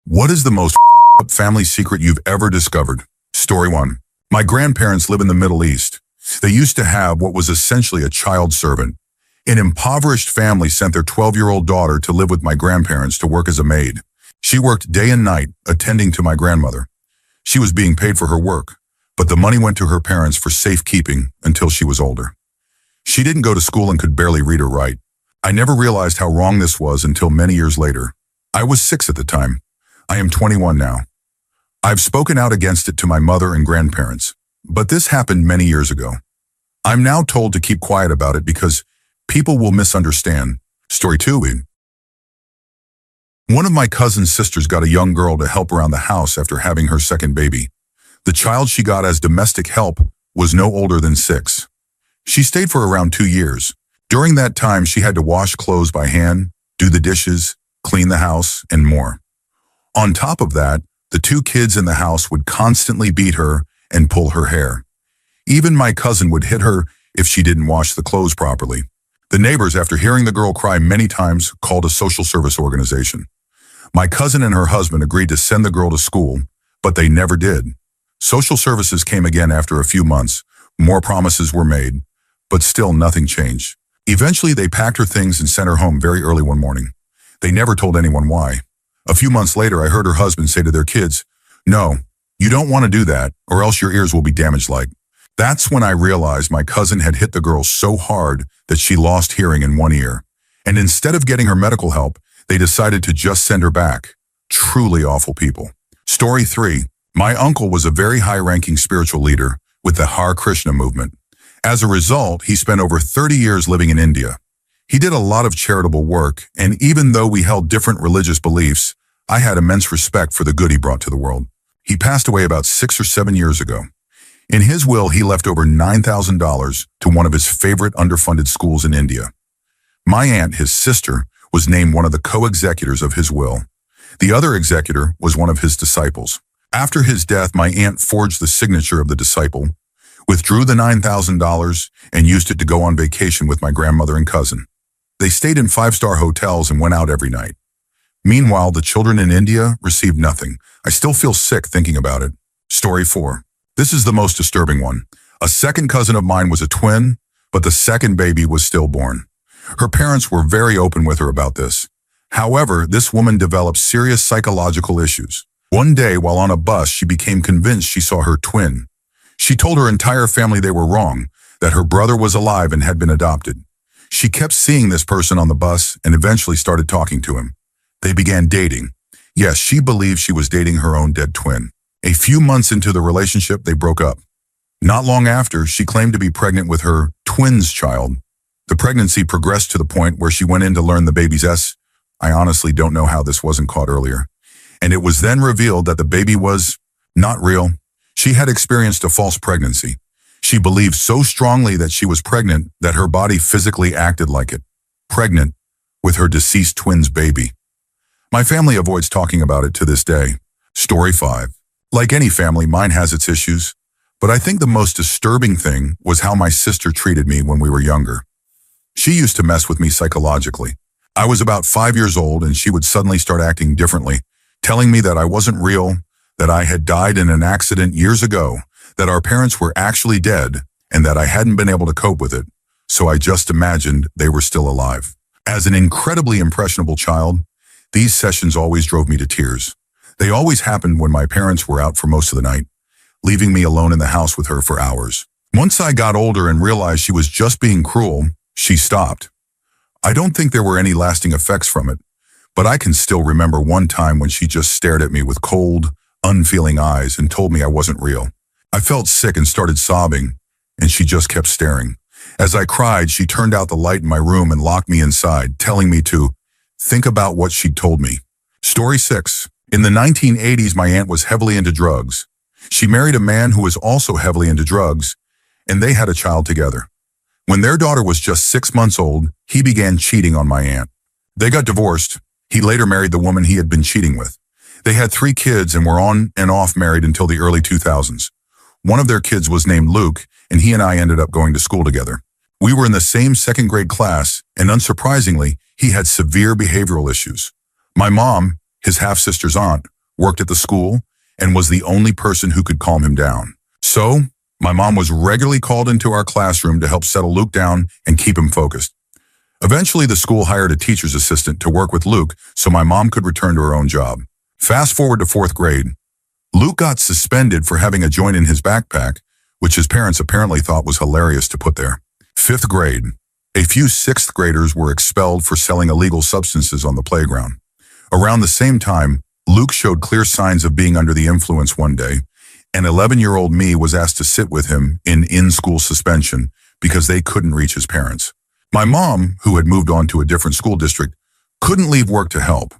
What is the most up family secret you've ever discovered? Story 1. My grandparents live in the Middle East. They used to have what was essentially a child servant. An impoverished family sent their 12-year-old daughter to live with my grandparents to work as a maid. She worked day and night, attending to my grandmother. She was being paid for her work, but the money went to her parents for safekeeping until she was older. She didn't go to school and could barely read or write. I never realized how wrong this was until many years later. I was 6 at the time. I am 21 now. I've spoken out against it to my mother and grandparents, but this happened many years ago. I'm now told to keep quiet about it because people will misunderstand. Story 2. One of my cousin's sisters got a young girl to help around the house after having her second baby. The child she got as domestic help was no older than 6. She stayed for around 2 years. During that time, she had to wash clothes by hand, do the dishes, clean the house, and more. On top of that, the 2 kids in the house would constantly beat her and pull her hair. Even my cousin would hit her if she didn't wash the clothes properly. The neighbors, after hearing the girl cry many times, called a social service organization. My cousin and her husband agreed to send the girl to school, but they never did. Social services came again after a few months. More promises were made, but still nothing changed. Eventually, they packed her things and sent her home very early one morning. They never told anyone why. A few months later, I heard her husband say to their kids, "No, you don't want to do that, or else your ears will be damaged like." That's when I realized my cousin had hit the girl so hard that she lost hearing in one ear. And instead of getting her medical help, they decided to just send her back. Truly awful people. Story 3. My uncle was a very high-ranking spiritual leader with the Hare Krishna movement. As a result, he spent over 30 years living in India. He did a lot of charitable work, and even though we held different religious beliefs, I had immense respect for the good he brought to the world. He passed away about 6 or 7 years ago. In his will, he left over $9,000 to one of his favorite underfunded schools in India. My aunt, his sister, was named one of the co-executors of his will. The other executor was one of his disciples. After his death, my aunt forged the signature of the disciple, withdrew the $9,000, and used it to go on vacation with my grandmother and cousin. They stayed in 5-star hotels and went out every night. Meanwhile, the children in India received nothing. I still feel sick thinking about it. Story 4. This is the most disturbing one. A second cousin of mine was a twin, but the second baby was stillborn. Her parents were very open with her about this. However, this woman developed serious psychological issues. One day, while on a bus, she became convinced she saw her twin. She told her entire family they were wrong, that her brother was alive and had been adopted. She kept seeing this person on the bus and eventually started talking to him. They began dating. Yes, she believed she was dating her own dead twin. A few months into the relationship, they broke up. Not long after, she claimed to be pregnant with her twin's child. The pregnancy progressed to the point where she went in to learn the baby's S. I honestly don't know how this wasn't caught earlier. And it was then revealed that the baby was not real. She had experienced a false pregnancy. She believed so strongly that she was pregnant that her body physically acted like it. Pregnant with her deceased twin's baby. My family avoids talking about it to this day. Story 5. Like any family, mine has its issues, but I think the most disturbing thing was how my sister treated me when we were younger. She used to mess with me psychologically. I was about 5 years old and she would suddenly start acting differently, telling me that I wasn't real, that I had died in an accident years ago, that our parents were actually dead, and that I hadn't been able to cope with it, so I just imagined they were still alive. As an incredibly impressionable child, these sessions always drove me to tears. They always happened when my parents were out for most of the night, leaving me alone in the house with her for hours. Once I got older and realized she was just being cruel, she stopped. I don't think there were any lasting effects from it, but I can still remember one time when she just stared at me with cold, unfeeling eyes and told me I wasn't real. I felt sick and started sobbing, and she just kept staring. As I cried, she turned out the light in my room and locked me inside, telling me to think about what she'd told me. Story 6. In the 1980s, my aunt was heavily into drugs. She married a man who was also heavily into drugs, and they had a child together. When their daughter was just 6 months old, he began cheating on my aunt. They got divorced. He later married the woman he had been cheating with. They had 3 kids and were on and off married until the early 2000s. One of their kids was named Luke, and he and I ended up going to school together. We were in the same 2nd grade class, and unsurprisingly, he had severe behavioral issues. My mom, his half-sister's aunt, worked at the school, and was the only person who could calm him down. So, my mom was regularly called into our classroom to help settle Luke down and keep him focused. Eventually, the school hired a teacher's assistant to work with Luke so my mom could return to her own job. Fast forward to 4th grade. Luke got suspended for having a joint in his backpack, which his parents apparently thought was hilarious to put there. 5th grade. A few 6th graders were expelled for selling illegal substances on the playground. Around the same time, Luke showed clear signs of being under the influence one day, and 11-year-old me was asked to sit with him in-school suspension because they couldn't reach his parents. My mom, who had moved on to a different school district, couldn't leave work to help.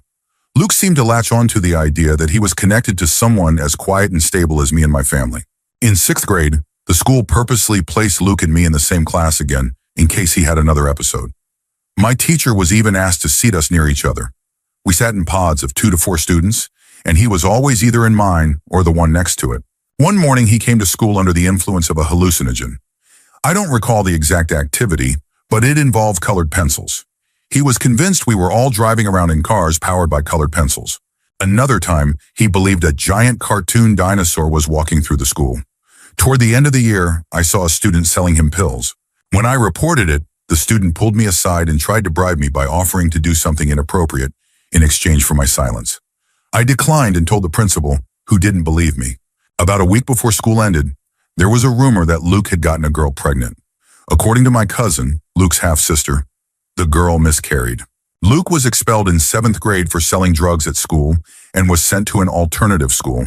Luke seemed to latch on to the idea that he was connected to someone as quiet and stable as me and my family. In 6th grade, the school purposely placed Luke and me in the same class again in case he had another episode. My teacher was even asked to seat us near each other. We sat in pods of 2 to 4 students, and he was always either in mine or the one next to it. One morning, he came to school under the influence of a hallucinogen. I don't recall the exact activity, but it involved colored pencils. He was convinced we were all driving around in cars powered by colored pencils. Another time, he believed a giant cartoon dinosaur was walking through the school. Toward the end of the year, I saw a student selling him pills. When I reported it, the student pulled me aside and tried to bribe me by offering to do something inappropriate in exchange for my silence. I declined and told the principal, who didn't believe me. About a week before school ended, there was a rumor that Luke had gotten a girl pregnant. According to my cousin, Luke's half-sister, the girl miscarried. Luke was expelled in 7th grade for selling drugs at school and was sent to an alternative school.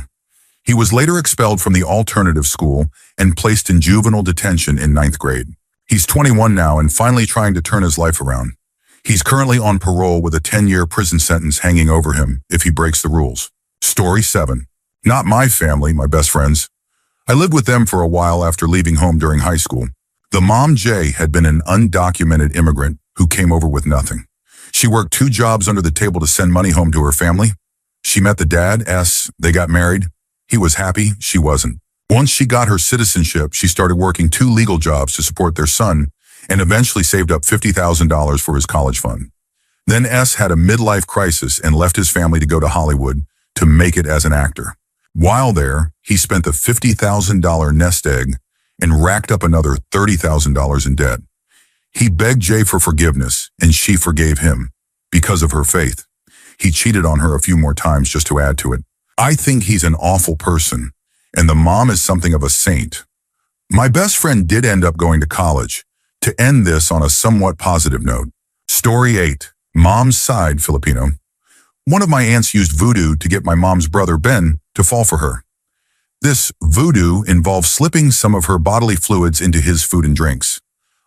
He was later expelled from the alternative school and placed in juvenile detention in 9th grade. He's 21 now and finally trying to turn his life around. He's currently on parole with a 10-year prison sentence hanging over him if he breaks the rules. Story 7. Not my family, my best friends. I lived with them for a while after leaving home during high school. The mom, Jay, had been an undocumented immigrant who came over with nothing. She worked 2 jobs under the table to send money home to her family. She met the dad, S. They got married. He was happy, she wasn't. Once she got her citizenship, she started working 2 legal jobs to support their son and eventually saved up $50,000 for his college fund. Then S had a midlife crisis and left his family to go to Hollywood to make it as an actor. While there, he spent the $50,000 nest egg and racked up another $30,000 in debt. He begged Jay for forgiveness, and she forgave him because of her faith. He cheated on her a few more times just to add to it. I think he's an awful person, and the mom is something of a saint. My best friend did end up going to college. To end this on a somewhat positive note. Story 8. Mom's side Filipino. One of my aunts used voodoo to get my mom's brother Ben to fall for her. This voodoo involved slipping some of her bodily fluids into his food and drinks.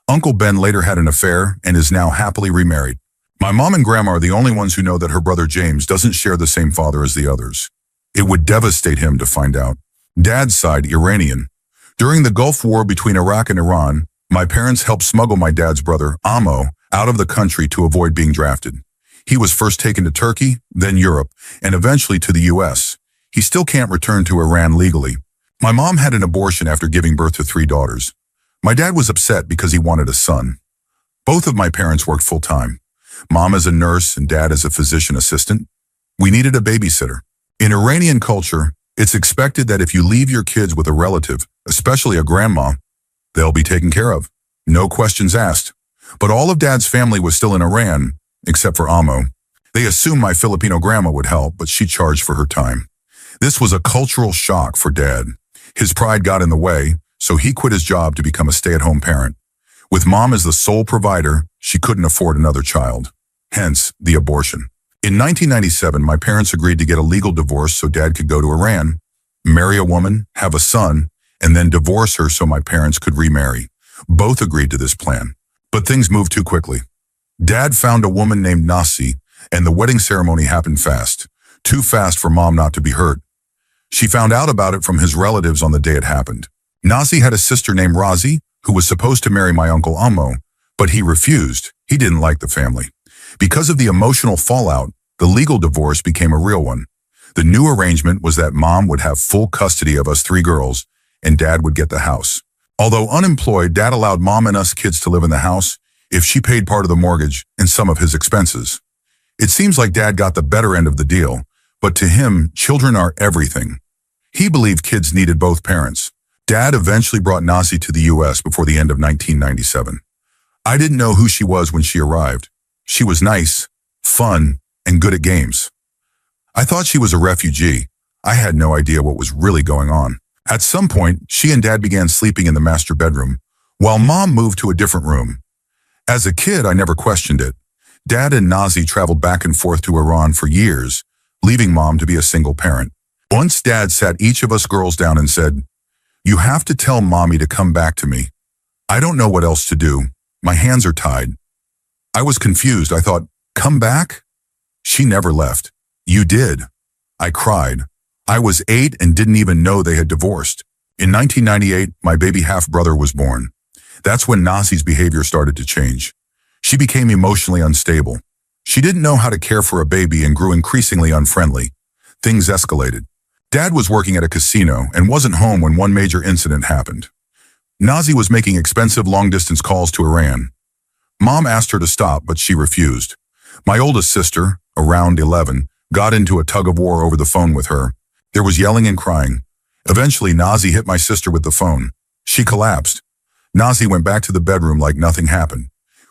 Uncle Ben later had an affair and is now happily remarried. My mom and grandma are the only ones who know that her brother James doesn't share the same father as the others. It would devastate him to find out. Dad's side Iranian. During the Gulf War between Iraq and Iran, my parents helped smuggle my dad's brother, Amo, out of the country to avoid being drafted. He was first taken to Turkey, then Europe, and eventually to the U.S. He still can't return to Iran legally. My mom had an abortion after giving birth to 3 daughters. My dad was upset because he wanted a son. Both of my parents worked full-time. Mom as a nurse and dad as a physician assistant. We needed a babysitter. In Iranian culture, it's expected that if you leave your kids with a relative, especially a grandma, they'll be taken care of. No questions asked. But all of Dad's family was still in Iran, except for Amo. They assumed my Filipino grandma would help, but she charged for her time. This was a cultural shock for Dad. His pride got in the way, so he quit his job to become a stay-at-home parent. With Mom as the sole provider, she couldn't afford another child. Hence, the abortion. In 1997, my parents agreed to get a legal divorce so Dad could go to Iran, marry a woman, have a son, and then divorce her so my parents could remarry. Both agreed to this plan. But things moved too quickly. Dad found a woman named Nasi, and the wedding ceremony happened fast. Too fast for Mom not to be hurt. She found out about it from his relatives on the day it happened. Nasi had a sister named Razi, who was supposed to marry my uncle Amo, but he refused. He didn't like the family. Because of the emotional fallout, the legal divorce became a real one. The new arrangement was that Mom would have full custody of us 3 girls, and Dad would get the house. Although unemployed, Dad allowed Mom and us kids to live in the house if she paid part of the mortgage and some of his expenses. It seems like Dad got the better end of the deal, But to him, children are everything. He believed kids needed both parents. Dad eventually brought Nazi to the U.S. before the end of 1997. I didn't know who she was when she arrived. She was nice, fun, and good at games. I thought she was a refugee. I had no idea what was really going on. At some point, she and Dad began sleeping in the master bedroom, while Mom moved to a different room. As a kid, I never questioned it. Dad and Nazi traveled back and forth to Iran for years, leaving Mom to be a single parent. Once Dad sat each of us girls down and said, "You have to tell Mommy to come back to me. I don't know what else to do. My hands are tied." I was confused. I thought, "Come back?" She never left. "You did." I cried. I was 8 and didn't even know they had divorced. In 1998, my baby half-brother was born. That's when Nazi's behavior started to change. She became emotionally unstable. She didn't know how to care for a baby and grew increasingly unfriendly. Things escalated. Dad was working at a casino and wasn't home when one major incident happened. Nazi was making expensive long-distance calls to Iran. Mom asked her to stop, but she refused. My oldest sister, around 11, got into a tug-of-war over the phone with her. There was yelling and crying. Eventually, Nazi hit my sister with the phone. She collapsed. Nazi went back to the bedroom like nothing happened.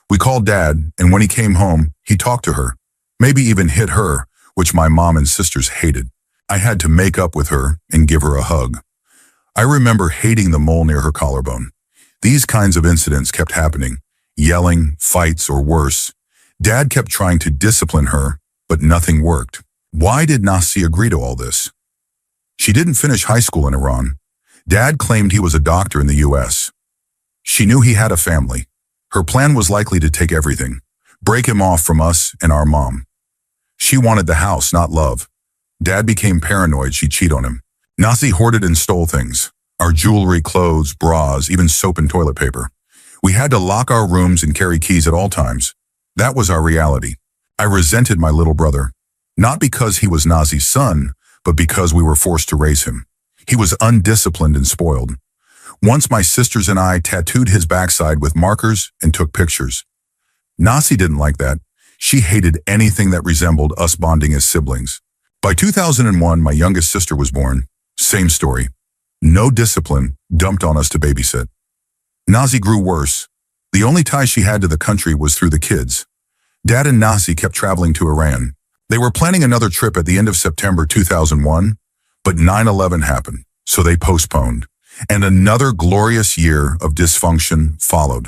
We called Dad, and when he came home, he talked to her, maybe even hit her, which my mom and sisters hated. I had to make up with her and give her a hug. I remember hating the mole near her collarbone. These kinds of incidents kept happening, yelling, fights, or worse. Dad kept trying to discipline her, but nothing worked. Why did Nazi agree to all this? She didn't finish high school in Iran. Dad claimed he was a doctor in the U.S. She knew he had a family. Her plan was likely to take everything, break him off from us and our mom. She wanted the house, not love. Dad became paranoid she'd cheat on him. Nazi hoarded and stole things. Our jewelry, clothes, bras, even soap and toilet paper. We had to lock our rooms and carry keys at all times. That was our reality. I resented my little brother, not because he was Nazi's son, but because we were forced to raise him. He was undisciplined and spoiled. Once my sisters and I tattooed his backside with markers and took pictures. Nazi didn't like that. She hated anything that resembled us bonding as siblings. By 2001, my youngest sister was born. Same story. No discipline, dumped on us to babysit. Nazi grew worse. The only tie she had to the country was through the kids. Dad and Nazi kept traveling to Iran. They were planning another trip at the end of September 2001, but 9/11 happened, so they postponed. And another glorious year of dysfunction followed.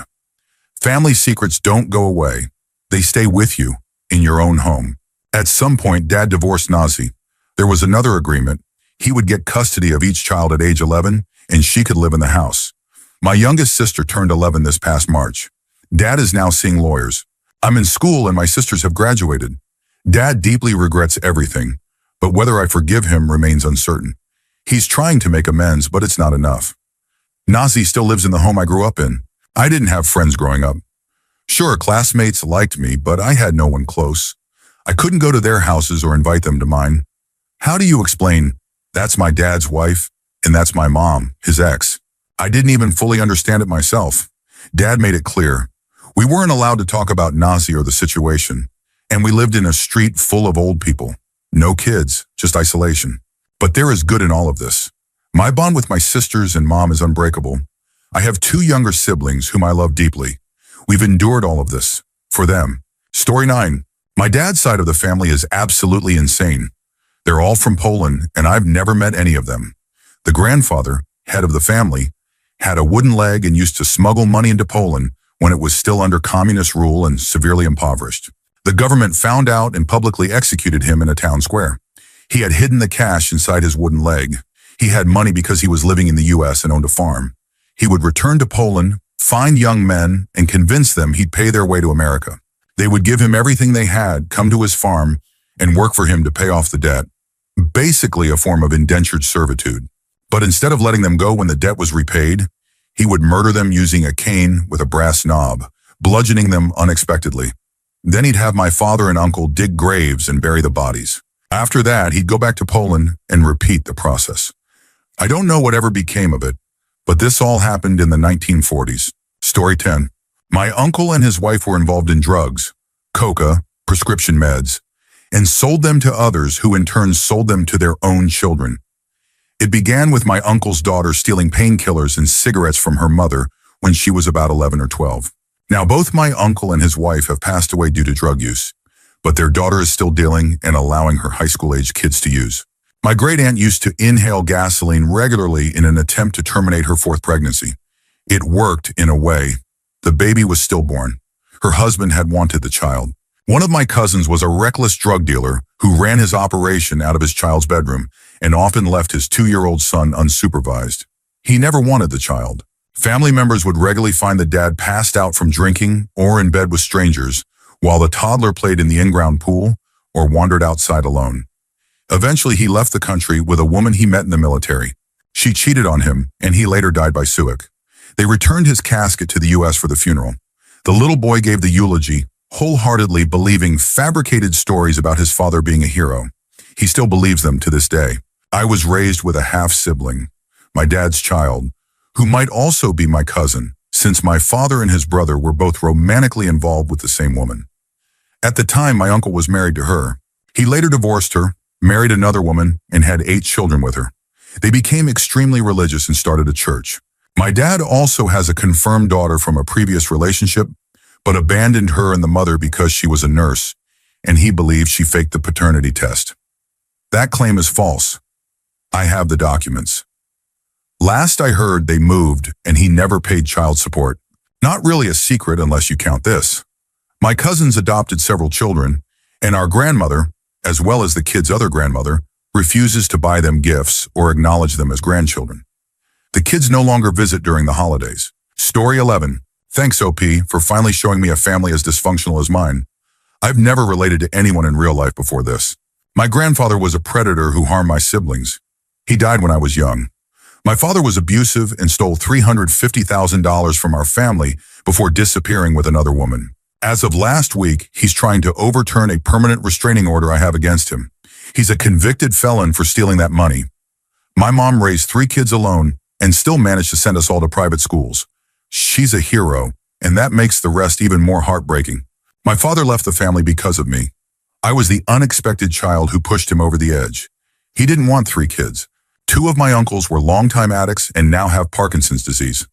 Family secrets don't go away. They stay with you in your own home. At some point, Dad divorced Nazi. There was another agreement. He would get custody of each child at age 11, and she could live in the house. My youngest sister turned 11 this past March. Dad is now seeing lawyers. I'm in school and my sisters have graduated. Dad deeply regrets everything, but whether I forgive him remains uncertain. He's trying to make amends, but it's not enough. Nazi still lives in the home I grew up in. I didn't have friends growing up. Sure, classmates liked me, but I had no one close. I couldn't go to their houses or invite them to mine. How do you explain, that's my dad's wife, and that's my mom, his ex? I didn't even fully understand it myself. Dad made it clear. We weren't allowed to talk about Nazi or the situation, and we lived in a street full of old people. No kids, just isolation. But there is good in all of this. My bond with my sisters and mom is unbreakable. I have 2 younger siblings whom I love deeply. We've endured all of this. For them. Story 9. My dad's side of the family is absolutely insane. They're all from Poland, and I've never met any of them. The grandfather, head of the family, had a wooden leg and used to smuggle money into Poland when it was still under communist rule and severely impoverished. The government found out and publicly executed him in a town square. He had hidden the cash inside his wooden leg. He had money because he was living in the U.S. and owned a farm. He would return to Poland, find young men, and convince them he'd pay their way to America. They would give him everything they had, come to his farm, and work for him to pay off the debt. Basically a form of indentured servitude. But instead of letting them go when the debt was repaid, he would murder them using a cane with a brass knob, bludgeoning them unexpectedly. Then he'd have my father and uncle dig graves and bury the bodies. After that, he'd go back to Poland and repeat the process. I don't know whatever became of it, but this all happened in the 1940s. Story 10. My uncle and his wife were involved in drugs, coca, prescription meds, and sold them to others who in turn sold them to their own children. It began with my uncle's daughter stealing painkillers and cigarettes from her mother when she was about 11 or 12. Now, both my uncle and his wife have passed away due to drug use, but their daughter is still dealing and allowing her high school-age kids to use. My great-aunt used to inhale gasoline regularly in an attempt to terminate her fourth pregnancy. It worked in a way. The baby was stillborn. Her husband had wanted the child. One of my cousins was a reckless drug dealer who ran his operation out of his child's bedroom and often left his 2-year-old son unsupervised. He never wanted the child. Family members would regularly find the dad passed out from drinking or in bed with strangers, while the toddler played in the in-ground pool or wandered outside alone. Eventually, he left the country with a woman he met in the military. She cheated on him, and he later died by suicide. They returned his casket to the U.S. for the funeral. The little boy gave the eulogy, wholeheartedly believing fabricated stories about his father being a hero. He still believes them to this day. I was raised with a half-sibling, my dad's child, who might also be my cousin, since my father and his brother were both romantically involved with the same woman. At the time, my uncle was married to her. He later divorced her, married another woman, and had 8 children with her. They became extremely religious and started a church. My dad also has a confirmed daughter from a previous relationship, but abandoned her and the mother because she was a nurse, and he believes she faked the paternity test. That claim is false. I have the documents. Last I heard, they moved, and he never paid child support. Not really a secret unless you count this. My cousins adopted several children, and our grandmother, as well as the kids' other grandmother, refuses to buy them gifts or acknowledge them as grandchildren. The kids no longer visit during the holidays. Story 11. Thanks, OP, for finally showing me a family as dysfunctional as mine. I've never related to anyone in real life before this. My grandfather was a predator who harmed my siblings. He died when I was young. My father was abusive and stole $350,000 from our family before disappearing with another woman. As of last week, he's trying to overturn a permanent restraining order I have against him. He's a convicted felon for stealing that money. My mom raised 3 kids alone and still managed to send us all to private schools. She's a hero, and that makes the rest even more heartbreaking. My father left the family because of me. I was the unexpected child who pushed him over the edge. He didn't want 3 kids. 2 of my uncles were longtime addicts and now have Parkinson's disease.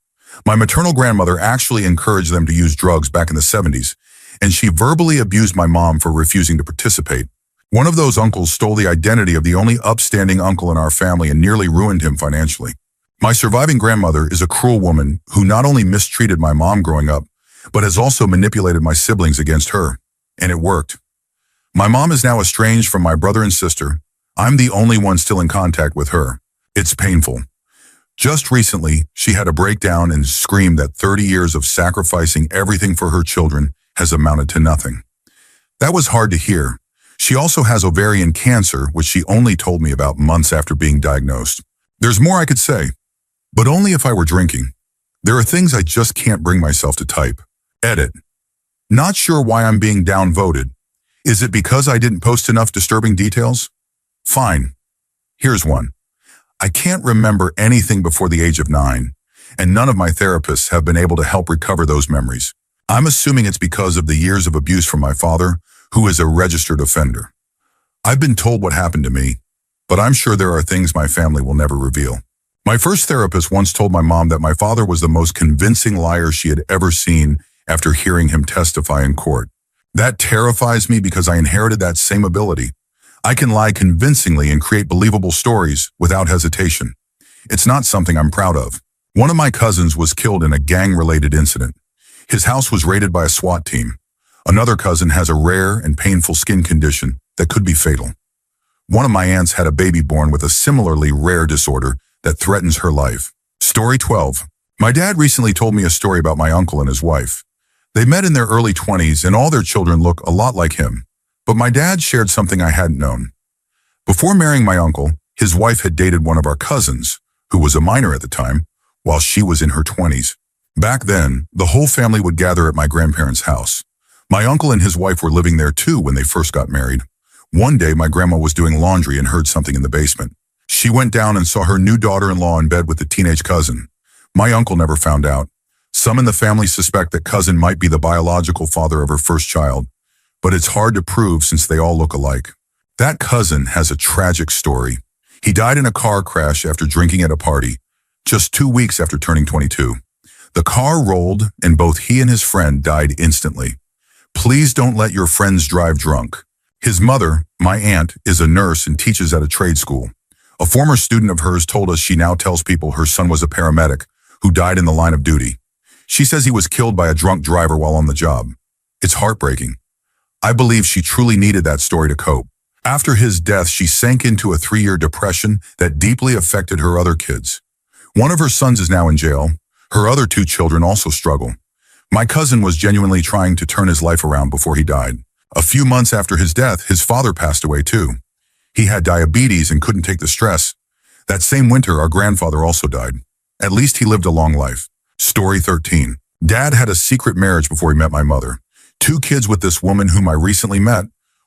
My maternal grandmother actually encouraged them to use drugs back in the 70s, and she verbally abused my mom for refusing to participate. One of those uncles stole the identity of the only upstanding uncle in our family and nearly ruined him financially. My surviving grandmother is a cruel woman who not only mistreated my mom growing up, but has also manipulated my siblings against her, and it worked. My mom is now estranged from my brother and sister. I'm the only one still in contact with her. It's painful. Just recently, she had a breakdown and screamed that 30 years of sacrificing everything for her children has amounted to nothing. That was hard to hear. She also has ovarian cancer, which she only told me about months after being diagnosed. There's more I could say, but only if I were drinking. There are things I just can't bring myself to type. Edit. Not sure why I'm being downvoted. Is it because I didn't post enough disturbing details? Fine. Here's one. I can't remember anything before the age of 9, and none of my therapists have been able to help recover those memories. I'm assuming it's because of the years of abuse from my father, who is a registered offender. I've been told what happened to me, but I'm sure there are things my family will never reveal. My first therapist once told my mom that my father was the most convincing liar she had ever seen after hearing him testify in court. That terrifies me because I inherited that same ability. I can lie convincingly and create believable stories without hesitation. It's not something I'm proud of. One of my cousins was killed in a gang-related incident. His house was raided by a SWAT team. Another cousin has a rare and painful skin condition that could be fatal. One of my aunts had a baby born with a similarly rare disorder that threatens her life. Story 12. My dad recently told me a story about my uncle and his wife. They met in their early 20s and all their children look a lot like him. But my dad shared something I hadn't known. Before marrying my uncle, his wife had dated one of our cousins, who was a minor at the time, while she was in her 20s. Back then, the whole family would gather at my grandparents' house. My uncle and his wife were living there too when they first got married. One day, my grandma was doing laundry and heard something in the basement. She went down and saw her new daughter-in-law in bed with the teenage cousin. My uncle never found out. Some in the family suspect that cousin might be the biological father of her first child. but it's hard to prove since they all look alike. That cousin has a tragic story. He died in a car crash after drinking at a party, just 2 weeks after turning 22. The car rolled, and both he and his friend died instantly. Please don't let your friends drive drunk. His mother, my aunt, is a nurse and teaches at a trade school. A former student of hers told us she now tells people her son was a paramedic who died in the line of duty. She says he was killed by a drunk driver while on the job. It's heartbreaking. I believe she truly needed that story to cope. After his death, she sank into a 3-year depression that deeply affected her other kids. One of her sons is now in jail. Her other 2 children also struggle. My cousin was genuinely trying to turn his life around before he died. A few months after his death, his father passed away too. He had diabetes and couldn't take the stress. That same winter, our grandfather also died. At least he lived a long life. Story 13. Dad had a secret marriage before he met my mother. 2 kids with this woman whom I recently met.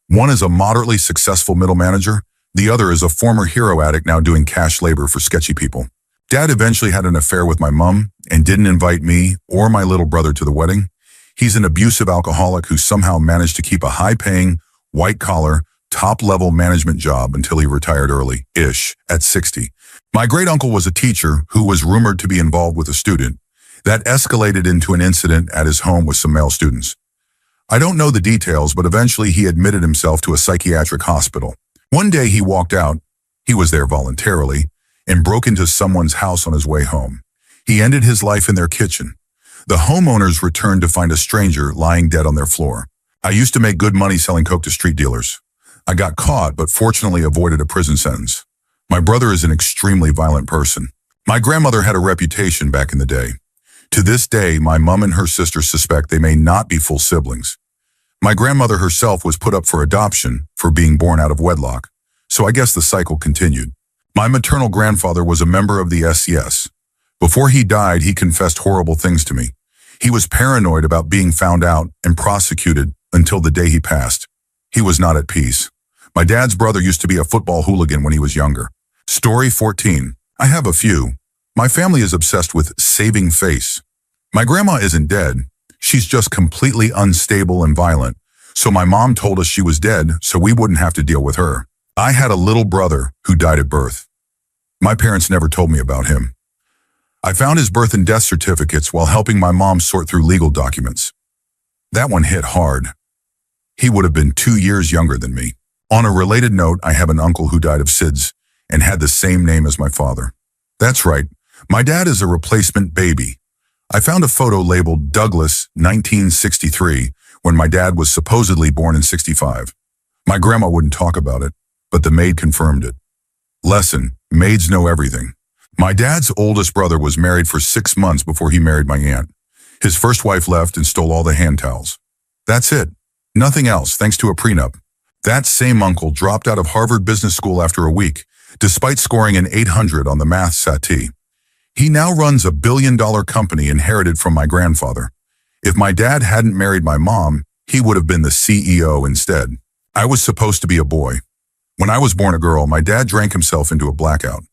One is a moderately successful middle manager. The other is a former hero addict now doing cash labor for sketchy people. Dad eventually had an affair with my mom and didn't invite me or my little brother to the wedding. He's an abusive alcoholic who somehow managed to keep a high-paying, white-collar, top-level management job until he retired early-ish at 60. My great-uncle was a teacher who was rumored to be involved with a student. That escalated into an incident at his home with some male students. I don't know the details, but eventually he admitted himself to a psychiatric hospital. One day he walked out, he was there voluntarily, and broke into someone's house on his way home. He ended his life in their kitchen. The homeowners returned to find a stranger lying dead on their floor. I used to make good money selling coke to street dealers. I got caught, but fortunately avoided a prison sentence. My brother is an extremely violent person. My grandmother had a reputation back in the day. To this day, my mom and her sister suspect they may not be full siblings. My grandmother herself was put up for adoption for being born out of wedlock, so I guess the cycle continued. My maternal grandfather was a member of the SES. Before he died, he confessed horrible things to me. He was paranoid about being found out and prosecuted until the day he passed. He was not at peace. My dad's brother used to be a football hooligan when he was younger. Story 14. I have a few. My family is obsessed with saving face. My grandma isn't dead. She's just completely unstable and violent. So my mom told us she was dead so we wouldn't have to deal with her. I had a little brother who died at birth. My parents never told me about him. I found his birth and death certificates while helping my mom sort through legal documents. That one hit hard. He would have been 2 years younger than me. On a related note, I have an uncle who died of SIDS and had the same name as my father. That's right. My dad is a replacement baby. I found a photo labeled Douglas 1963 when my dad was supposedly born in 65. My grandma wouldn't talk about it, but the maid confirmed it. Lesson: maids know everything. My dad's oldest brother was married for 6 months before he married my aunt. His first wife left and stole all the hand towels. That's it. Nothing else, thanks to a prenup. That same uncle dropped out of Harvard Business School after a week, despite scoring an 800 on the math SAT. He now runs a billion-dollar company inherited from my grandfather. If my dad hadn't married my mom, he would have been the CEO instead. I was supposed to be a boy. When I was born a girl, my dad drank himself into a blackout.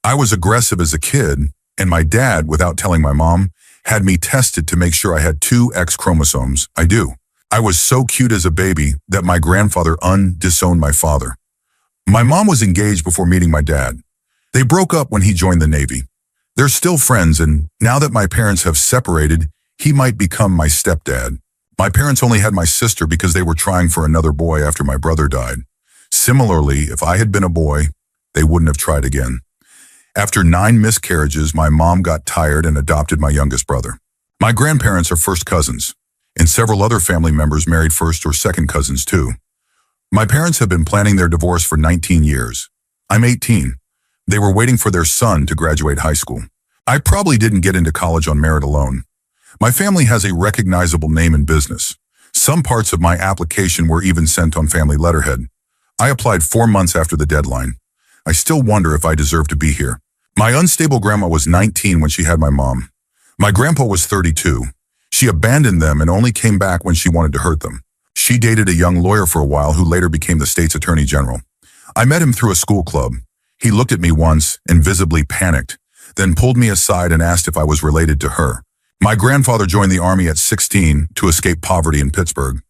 I was aggressive as a kid, and my dad, without telling my mom, had me tested to make sure I had 2 X chromosomes. I do. I was so cute as a baby that my grandfather disowned my father. My mom was engaged before meeting my dad. They broke up when he joined the Navy. They're still friends, and now that my parents have separated, he might become my stepdad. My parents only had my sister because they were trying for another boy after my brother died. Similarly, if I had been a boy, they wouldn't have tried again. After 9 miscarriages, my mom got tired and adopted my youngest brother. My grandparents are first cousins, and several other family members married first or second cousins too. My parents have been planning their divorce for 19 years. I'm 18. They were waiting for their son to graduate high school. I probably didn't get into college on merit alone. My family has a recognizable name in business. Some parts of my application were even sent on family letterhead. I applied 4 months after the deadline. I still wonder if I deserve to be here. My unstable grandma was 19 when she had my mom. My grandpa was 32. She abandoned them and only came back when she wanted to hurt them. She dated a young lawyer for a while who later became the state's attorney general. I met him through a school club. He looked at me once and visibly panicked, then pulled me aside and asked if I was related to her. My grandfather joined the Army at 16 to escape poverty in Pittsburgh.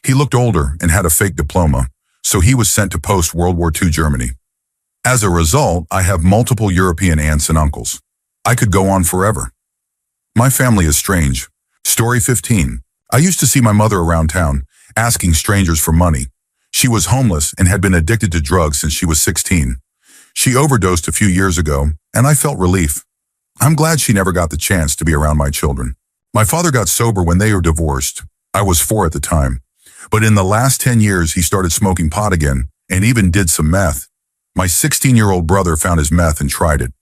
He looked older and had a fake diploma, so he was sent to post-World War II Germany. As a result, I have multiple European aunts and uncles. I could go on forever. My family is strange. Story 15. I used to see my mother around town, asking strangers for money. She was homeless and had been addicted to drugs since she was 16. She overdosed a few years ago, and I felt relief. I'm glad she never got the chance to be around my children. My father got sober when they were divorced. I was 4 at the time. But in the last 10 years, he started smoking pot again and even did some meth. My 16-year-old brother found his meth and tried it.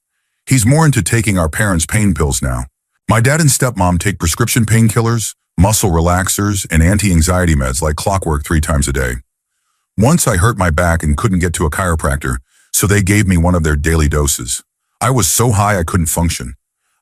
He's more into taking our parents' pain pills now. My dad and stepmom take prescription painkillers, muscle relaxers, and anti-anxiety meds like clockwork 3 times a day. Once I hurt my back and couldn't get to a chiropractor, so they gave me one of their daily doses. I was so high I couldn't function.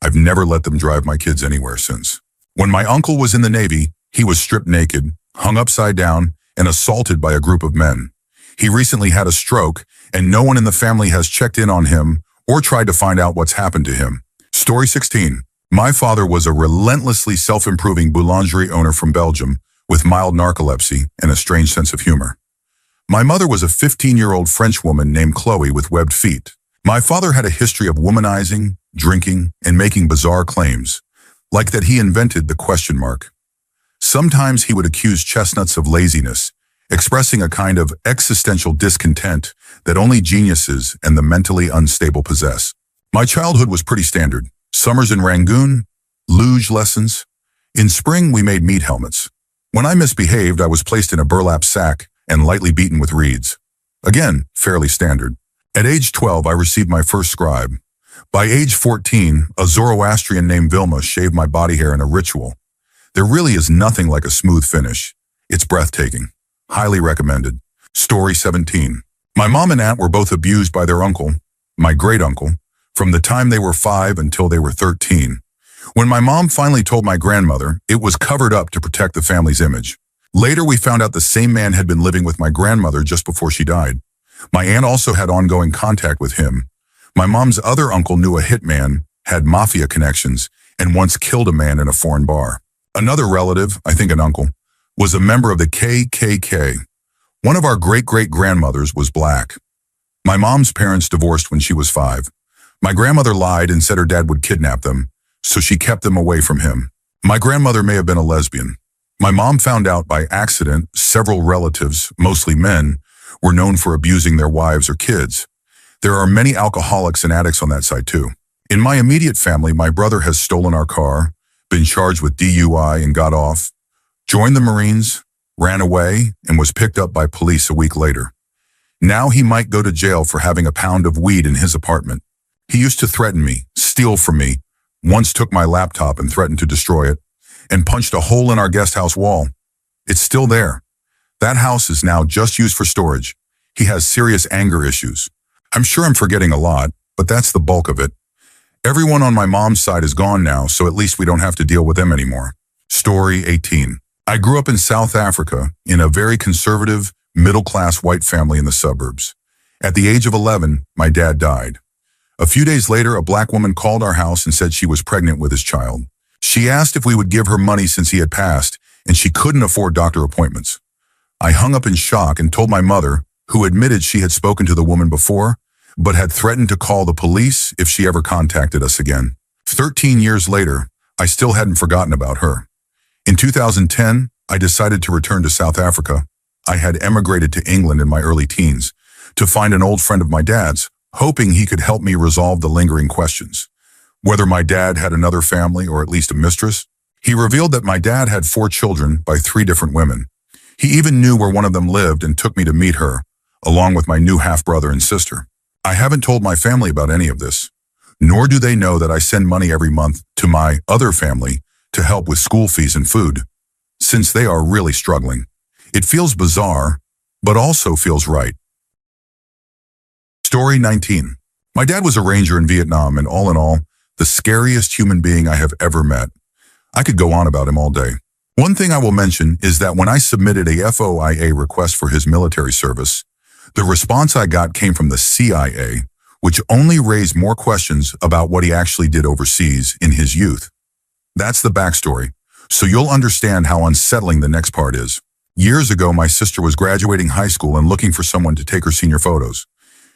I've never let them drive my kids anywhere since. When my uncle was in the Navy, he was stripped naked, hung upside down, and assaulted by a group of men. He recently had a stroke, and no one in the family has checked in on him or tried to find out what's happened to him. Story 16. My father was a relentlessly self-improving boulangerie owner from Belgium with mild narcolepsy and a strange sense of humor. My mother was a 15-year-old French woman named Chloe with webbed feet. My father had a history of womanizing, drinking, and making bizarre claims, like that he invented the question mark. Sometimes he would accuse chestnuts of laziness, expressing a kind of existential discontent that only geniuses and the mentally unstable possess. My childhood was pretty standard. Summers in Rangoon, luge lessons. In spring, we made meat helmets. When I misbehaved, I was placed in a burlap sack and lightly beaten with reeds. Again, fairly standard. At age 12, I received my first scribe. By age 14, a Zoroastrian named Vilma shaved my body hair in a ritual. There really is nothing like a smooth finish. It's breathtaking. Highly recommended. Story 17. My mom and aunt were both abused by their uncle, my great-uncle, from the time they were 5 until they were 13. When my mom finally told my grandmother, it was covered up to protect the family's image. Later, we found out the same man had been living with my grandmother just before she died. My aunt also had ongoing contact with him. My mom's other uncle knew a hitman, had mafia connections, and once killed a man in a foreign bar. Another relative, I think an uncle, was a member of the KKK. One of our great-great-grandmothers was black. My mom's parents divorced when she was 5. My grandmother lied and said her dad would kidnap them, so she kept them away from him. My grandmother may have been a lesbian. My mom found out by accident several relatives, mostly men, were known for abusing their wives or kids. There are many alcoholics and addicts on that side too. In my immediate family, my brother has stolen our car, been charged with DUI and got off, joined the Marines, ran away, and was picked up by police a week later. Now he might go to jail for having a pound of weed in his apartment. He used to threaten me, steal from me, once took my laptop and threatened to destroy it, and punched a hole in our guest house wall. It's still there. That house is now just used for storage. He has serious anger issues. I'm sure I'm forgetting a lot, but that's the bulk of it. Everyone on my mom's side is gone now, so at least we don't have to deal with them anymore. Story 18. I grew up in South Africa in a very conservative, middle-class white family in the suburbs. At the age of 11, my dad died. A few days later, a black woman called our house and said she was pregnant with his child. She asked if we would give her money since he had passed, and she couldn't afford doctor appointments. I hung up in shock and told my mother, who admitted she had spoken to the woman before, but had threatened to call the police if she ever contacted us again. 13 years later, I still hadn't forgotten about her. In 2010, I decided to return to South Africa. I had emigrated to England in my early teens to find an old friend of my dad's, hoping he could help me resolve the lingering questions. Whether my dad had another family or at least a mistress. He revealed that my dad had 4 children by 3 different women. He even knew where one of them lived and took me to meet her, along with my new half-brother and sister. I haven't told my family about any of this, nor do they know that I send money every month to my other family to help with school fees and food, since they are really struggling. It feels bizarre, but also feels right. Story 19. My dad was a ranger in Vietnam, and all in all, the scariest human being I have ever met. I could go on about him all day. One thing I will mention is that when I submitted a FOIA request for his military service, the response I got came from the CIA, which only raised more questions about what he actually did overseas in his youth. That's the backstory, so you'll understand how unsettling the next part is. Years ago, my sister was graduating high school and looking for someone to take her senior photos.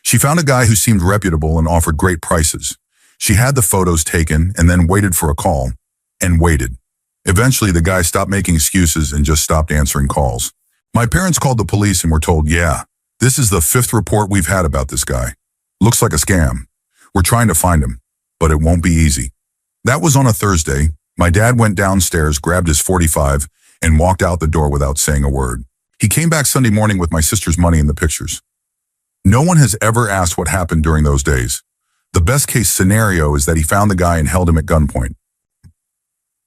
She found a guy who seemed reputable and offered great prices. She had the photos taken and then waited for a call, and waited. Eventually, the guy stopped making excuses and just stopped answering calls. My parents called the police and were told, yeah, this is the 5th report we've had about this guy. Looks like a scam. We're trying to find him, but it won't be easy. That was on a Thursday. My dad went downstairs, grabbed his .45, and walked out the door without saying a word. He came back Sunday morning with my sister's money in the pictures. No one has ever asked what happened during those days. The best case scenario is that he found the guy and held him at gunpoint.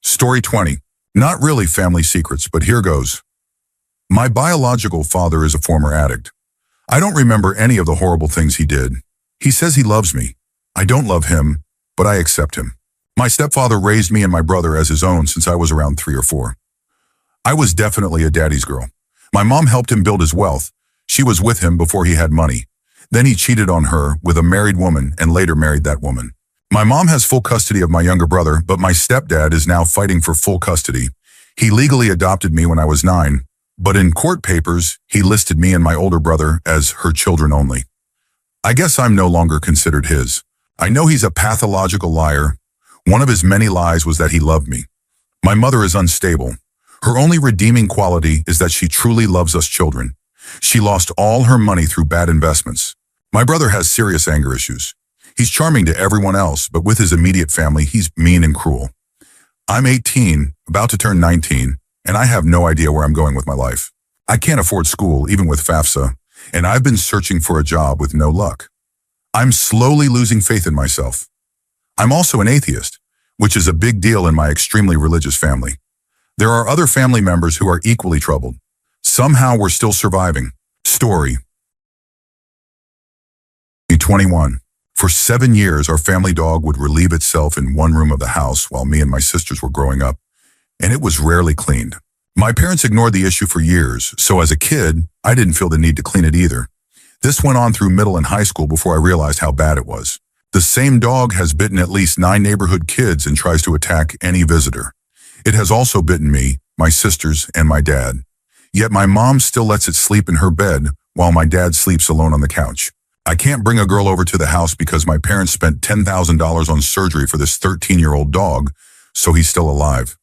Story 20. Not really family secrets, but here goes. My biological father is a former addict. I don't remember any of the horrible things he did. He says he loves me. I don't love him, but I accept him. My stepfather raised me and my brother as his own since I was around 3 or 4. I was definitely a daddy's girl. My mom helped him build his wealth. She was with him before he had money. Then he cheated on her with a married woman and later married that woman. My mom has full custody of my younger brother, but my stepdad is now fighting for full custody. He legally adopted me when I was 9, but in court papers, he listed me and my older brother as her children only. I guess I'm no longer considered his. I know he's a pathological liar. One of his many lies was that he loved me. My mother is unstable. Her only redeeming quality is that she truly loves us children. She lost all her money through bad investments. My brother has serious anger issues. He's charming to everyone else, but with his immediate family, he's mean and cruel. I'm 18, about to turn 19, and I have no idea where I'm going with my life. I can't afford school, even with FAFSA, and I've been searching for a job with no luck. I'm slowly losing faith in myself. I'm also an atheist, which is a big deal in my extremely religious family. There are other family members who are equally troubled. Somehow we're still surviving. Story 21. For 7 years, our family dog would relieve itself in one room of the house while me and my sisters were growing up, and it was rarely cleaned. My parents ignored the issue for years, so as a kid, I didn't feel the need to clean it either. This went on through middle and high school before I realized how bad it was. The same dog has bitten at least 9 neighborhood kids and tries to attack any visitor. It has also bitten me, my sisters, and my dad. Yet my mom still lets it sleep in her bed while my dad sleeps alone on the couch. I can't bring a girl over to the house because my parents spent $10,000 on surgery for this 13-year-old dog, so he's still alive.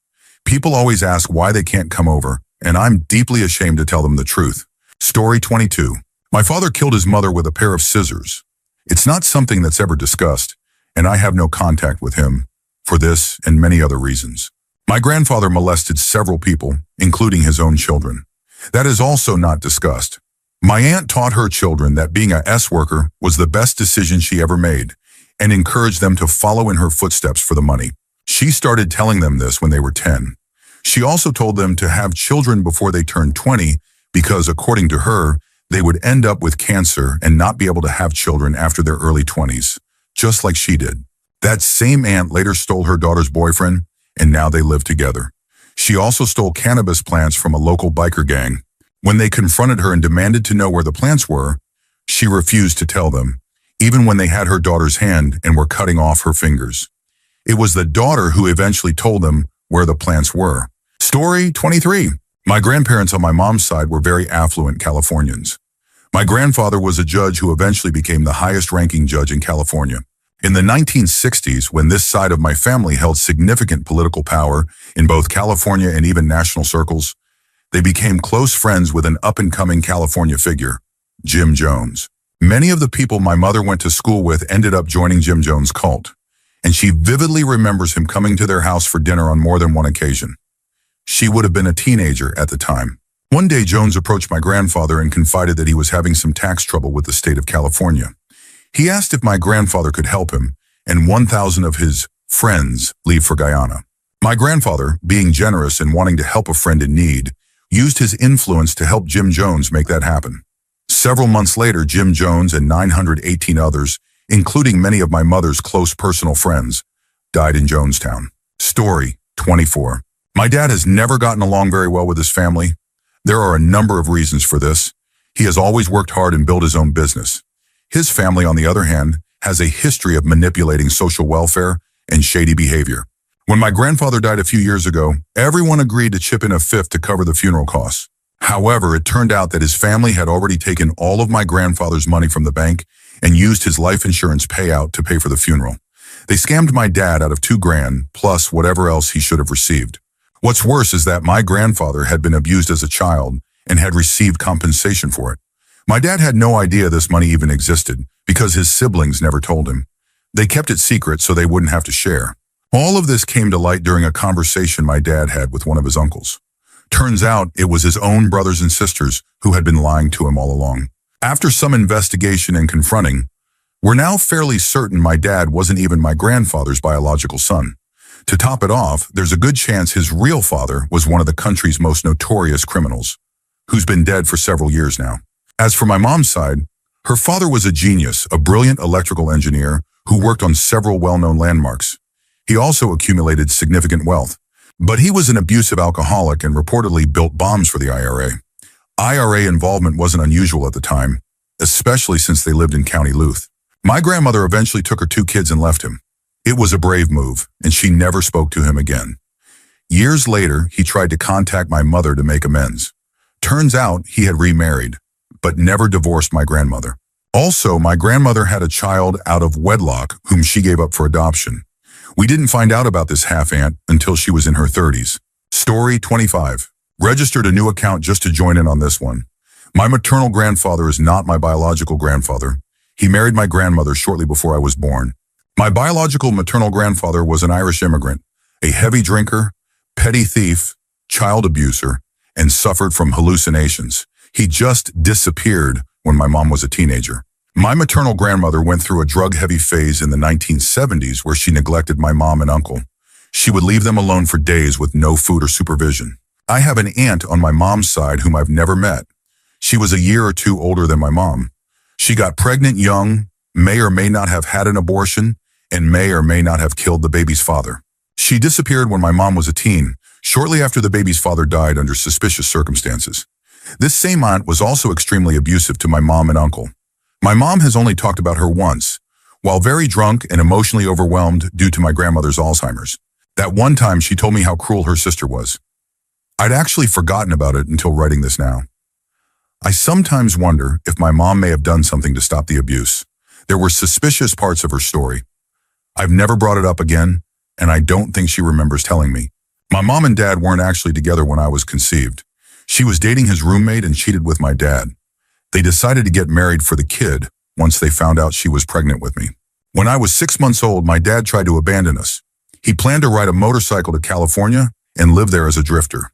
People always ask why they can't come over, and I'm deeply ashamed to tell them the truth. Story 22. My father killed his mother with a pair of scissors. It's not something that's ever discussed, and I have no contact with him for this and many other reasons. My grandfather molested several people, including his own children. That is also not discussed. My aunt taught her children that being a S-worker was the best decision she ever made and encouraged them to follow in her footsteps for the money. She started telling them this when they were 10. She also told them to have children before they turned 20 because, according to her, they would end up with cancer and not be able to have children after their early 20s, just like she did. That same aunt later stole her daughter's boyfriend, and now they live together. She also stole cannabis plants from a local biker gang. When they confronted her and demanded to know where the plants were, she refused to tell them, even when they had her daughter's hand and were cutting off her fingers. It was the daughter who eventually told them where the plants were. Story 23. My grandparents on my mom's side were very affluent Californians. My grandfather was a judge who eventually became the highest-ranking judge in California. In the 1960s, when this side of my family held significant political power in both California and even national circles, they became close friends with an up-and-coming California figure, Jim Jones. Many of the people my mother went to school with ended up joining Jim Jones' cult, and she vividly remembers him coming to their house for dinner on more than one occasion. She would have been a teenager at the time. One day, Jones approached my grandfather and confided that he was having some tax trouble with the state of California. He asked if my grandfather could help him, and 1,000 of his friends leave for Guyana. My grandfather, being generous and wanting to help a friend in need, used his influence to help Jim Jones make that happen. Several months later, Jim Jones and 918 others, including many of my mother's close personal friends, died in Jonestown. Story 24. My dad has never gotten along very well with his family. There are a number of reasons for this. He has always worked hard and built his own business. His family, on the other hand, has a history of manipulating social welfare and shady behavior. When my grandfather died a few years ago, everyone agreed to chip in a fifth to cover the funeral costs. However, it turned out that his family had already taken all of my grandfather's money from the bank and used his life insurance payout to pay for the funeral. They scammed my dad out of $2,000 plus whatever else he should have received. What's worse is that my grandfather had been abused as a child and had received compensation for it. My dad had no idea this money even existed because his siblings never told him. They kept it secret so they wouldn't have to share. All of this came to light during a conversation my dad had with one of his uncles. Turns out it was his own brothers and sisters who had been lying to him all along. After some investigation and confronting, we're now fairly certain my dad wasn't even my grandfather's biological son. To top it off, there's a good chance his real father was one of the country's most notorious criminals, who's been dead for several years now. As for my mom's side, her father was a genius, a brilliant electrical engineer who worked on several well-known landmarks. He also accumulated significant wealth. But he was an abusive alcoholic and reportedly built bombs for the IRA. IRA involvement wasn't unusual at the time, especially since they lived in County Louth. My grandmother eventually took her 2 kids and left him. It was a brave move, and she never spoke to him again. Years later, he tried to contact my mother to make amends. Turns out he had remarried, but never divorced my grandmother. Also, my grandmother had a child out of wedlock whom she gave up for adoption. We didn't find out about this half-aunt until she was in her 30s. Story 25. Registered a new account just to join in on this one. My maternal grandfather is not my biological grandfather. He married my grandmother shortly before I was born. My biological maternal grandfather was an Irish immigrant, a heavy drinker, petty thief, child abuser, and suffered from hallucinations. He just disappeared when my mom was a teenager. My maternal grandmother went through a drug-heavy phase in the 1970s where she neglected my mom and uncle. She would leave them alone for days with no food or supervision. I have an aunt on my mom's side whom I've never met. She was a year or 2 older than my mom. She got pregnant young, may or may not have had an abortion, and may or may not have killed the baby's father. She disappeared when my mom was a teen, shortly after the baby's father died under suspicious circumstances. This same aunt was also extremely abusive to my mom and uncle. My mom has only talked about her once, while very drunk and emotionally overwhelmed due to my grandmother's Alzheimer's. That one time she told me how cruel her sister was. I'd actually forgotten about it until writing this now. I sometimes wonder if my mom may have done something to stop the abuse. There were suspicious parts of her story. I've never brought it up again, and I don't think she remembers telling me. My mom and dad weren't actually together when I was conceived. She was dating his roommate and cheated with my dad. They decided to get married for the kid once they found out she was pregnant with me. When I was 6 months old, my dad tried to abandon us. He planned to ride a motorcycle to California and live there as a drifter.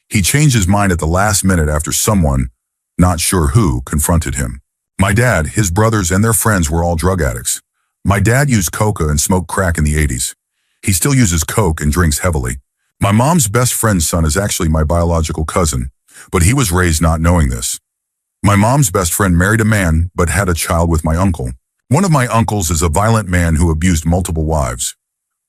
He changed his mind at the last minute after someone, not sure who, confronted him. My dad, his brothers, and their friends were all drug addicts. My dad used coca and smoked crack in the 80s. He still uses coke and drinks heavily. My mom's best friend's son is actually my biological cousin, but he was raised not knowing this. My mom's best friend married a man but had a child with my uncle. One of my uncles is a violent man who abused multiple wives.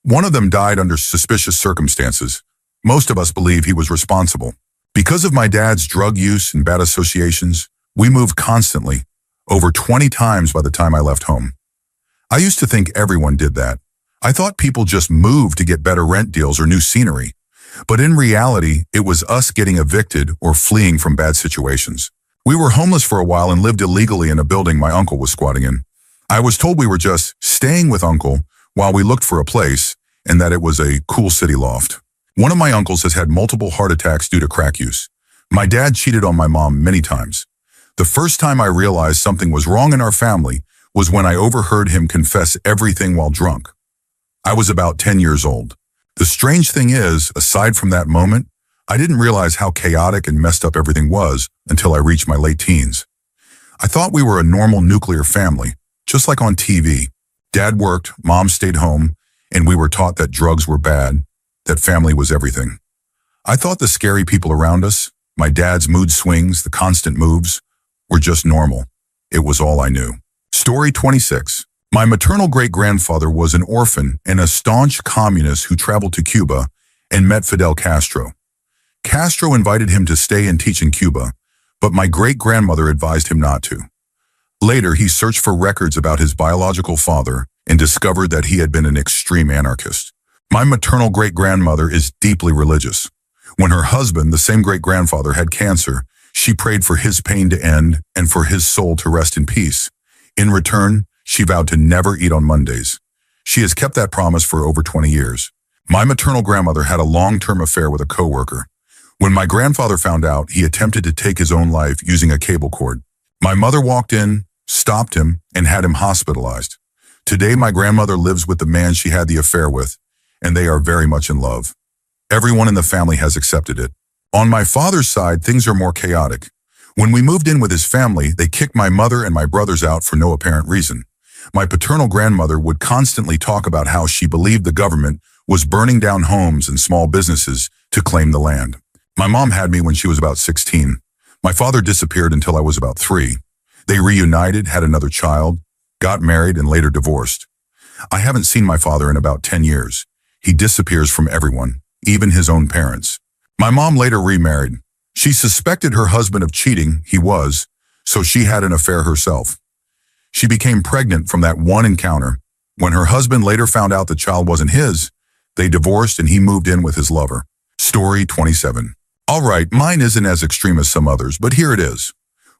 One of them died under suspicious circumstances. Most of us believe he was responsible. Because of my dad's drug use and bad associations, we moved constantly, over 20 times by the time I left home. I used to think everyone did that. I thought people just moved to get better rent deals or new scenery. But in reality, it was us getting evicted or fleeing from bad situations. We were homeless for a while and lived illegally in a building my uncle was squatting in. I was told we were just staying with uncle while we looked for a place and that it was a cool city loft. One of my uncles has had multiple heart attacks due to crack use. My dad cheated on my mom many times. The first time I realized something was wrong in our family was when I overheard him confess everything while drunk. I was about 10 years old. The strange thing is, aside from that moment, I didn't realize how chaotic and messed up everything was until I reached my late teens. I thought we were a normal nuclear family, just like on TV. Dad worked, mom stayed home, and we were taught that drugs were bad, that family was everything. I thought the scary people around us, my dad's mood swings, the constant moves, were just normal. It was all I knew. Story 26. My maternal great-grandfather was an orphan and a staunch communist who traveled to Cuba and met Fidel Castro. Castro invited him to stay and teach in Cuba, but my great-grandmother advised him not to. Later, he searched for records about his biological father and discovered that he had been an extreme anarchist. My maternal great-grandmother is deeply religious. When her husband, the same great-grandfather, had cancer, she prayed for his pain to end and for his soul to rest in peace. In return, she vowed to never eat on Mondays. She has kept that promise for over 20 years. My maternal grandmother had a long-term affair with a coworker. When my grandfather found out, he attempted to take his own life using a cable cord. My mother walked in, stopped him, and had him hospitalized. Today, my grandmother lives with the man she had the affair with, and they are very much in love. Everyone in the family has accepted it. On my father's side, things are more chaotic. When we moved in with his family, they kicked my mother and my brothers out for no apparent reason. My paternal grandmother would constantly talk about how she believed the government was burning down homes and small businesses to claim the land. My mom had me when she was about 16. My father disappeared until I was about 3. They reunited, had another child, got married, and later divorced. I haven't seen my father in about 10 years. He disappears from everyone, even his own parents. My mom later remarried. She suspected her husband of cheating, he was, so she had an affair herself. She became pregnant from that one encounter. When her husband later found out the child wasn't his, they divorced and he moved in with his lover. Story 27. Alright, mine isn't as extreme as some others, but here it is.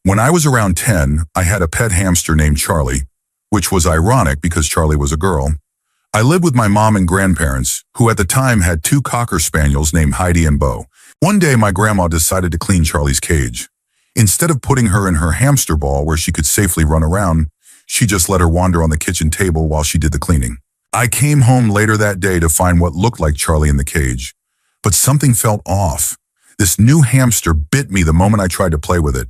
When I was around 10, I had a pet hamster named Charlie, which was ironic because Charlie was a girl. I lived with my mom and grandparents, who at the time had 2 Cocker Spaniels named Heidi and Bo. One day, my grandma decided to clean Charlie's cage. Instead of putting her in her hamster ball where she could safely run around, she just let her wander on the kitchen table while she did the cleaning. I came home later that day to find what looked like Charlie in the cage. But something felt off. This new hamster bit me the moment I tried to play with it.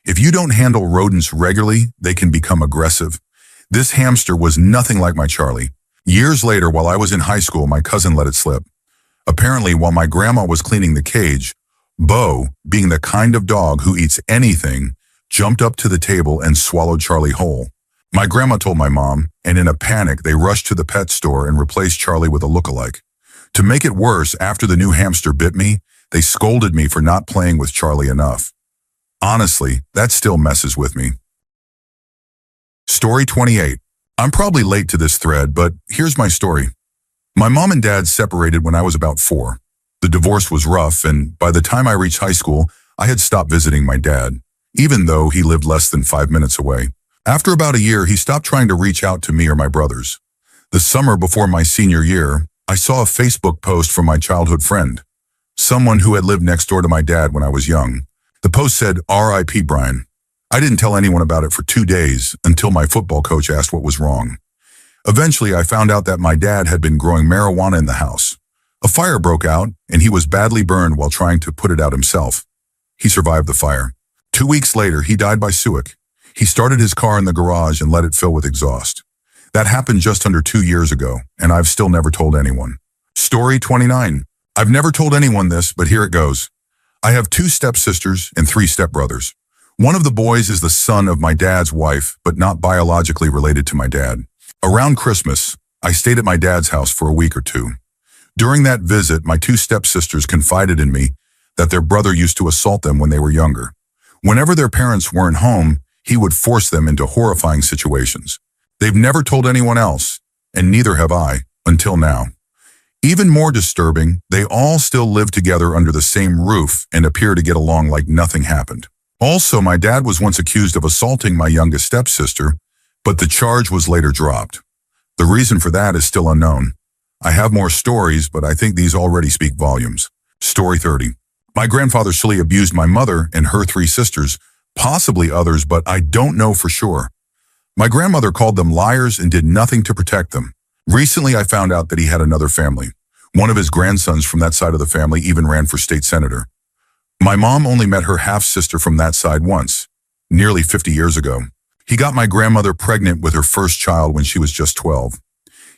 If you don't handle rodents regularly, they can become aggressive. This hamster was nothing like my Charlie. Years later, while I was in high school, my cousin let it slip. Apparently, while my grandma was cleaning the cage, Bo, being the kind of dog who eats anything, jumped up to the table and swallowed Charlie whole. My grandma told my mom, and in a panic, they rushed to the pet store and replaced Charlie with a look-alike. To make it worse, after the new hamster bit me, they scolded me for not playing with Charlie enough. Honestly, that still messes with me. Story 28. I'm probably late to this thread, but here's my story. My mom and dad separated when I was about 4. The divorce was rough, and by the time I reached high school, I had stopped visiting my dad, even though he lived less than 5 minutes away. After about a year, he stopped trying to reach out to me or my brothers. The summer before my senior year, I saw a Facebook post from my childhood friend, someone who had lived next door to my dad when I was young. The post said, "R.I.P. Brian." I didn't tell anyone about it for 2 days until my football coach asked what was wrong. Eventually, I found out that my dad had been growing marijuana in the house. A fire broke out, and he was badly burned while trying to put it out himself. He survived the fire. 2 weeks later, he died by suicide. He started his car in the garage and let it fill with exhaust. That happened just under 2 years ago, and I've still never told anyone. Story 29. I've never told anyone this, but here it goes. I have 2 stepsisters and 3 stepbrothers. One of the boys is the son of my dad's wife, but not biologically related to my dad. Around Christmas, I stayed at my dad's house for a week or 2. During that visit, my 2 stepsisters confided in me that their brother used to assault them when they were younger. Whenever their parents weren't home, he would force them into horrifying situations. They've never told anyone else, and neither have I, until now. Even more disturbing, they all still live together under the same roof and appear to get along like nothing happened. Also, my dad was once accused of assaulting my youngest stepsister, but the charge was later dropped. The reason for that is still unknown. I have more stories, but I think these already speak volumes. Story 30. My grandfather silly abused my mother and her 3 sisters, possibly others, but I don't know for sure. My grandmother called them liars and did nothing to protect them. Recently, I found out that he had another family. One of his grandsons from that side of the family even ran for state senator. My mom only met her half-sister from that side once, nearly 50 years ago. He got my grandmother pregnant with her first child when she was just 12.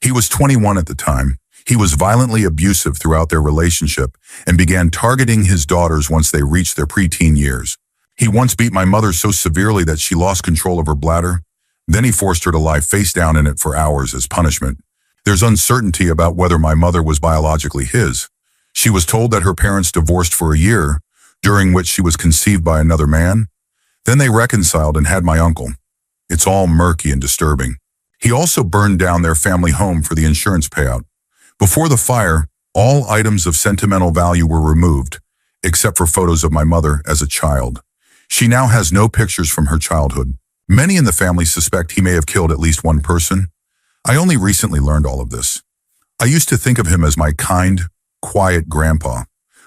He was 21 at the time. He was violently abusive throughout their relationship and began targeting his daughters once they reached their preteen years. He once beat my mother so severely that she lost control of her bladder. Then he forced her to lie face down in it for hours as punishment. There's uncertainty about whether my mother was biologically his. She was told that her parents divorced for a year, during which she was conceived by another man. Then they reconciled and had my uncle. It's all murky and disturbing. He also burned down their family home for the insurance payout. Before the fire, All items of sentimental value were removed, except for photos of my mother as a child. She now has no pictures from her childhood. Many in the family suspect he may have killed at least one person. I only recently learned all of this. I used to think of him as my kind, quiet grandpa.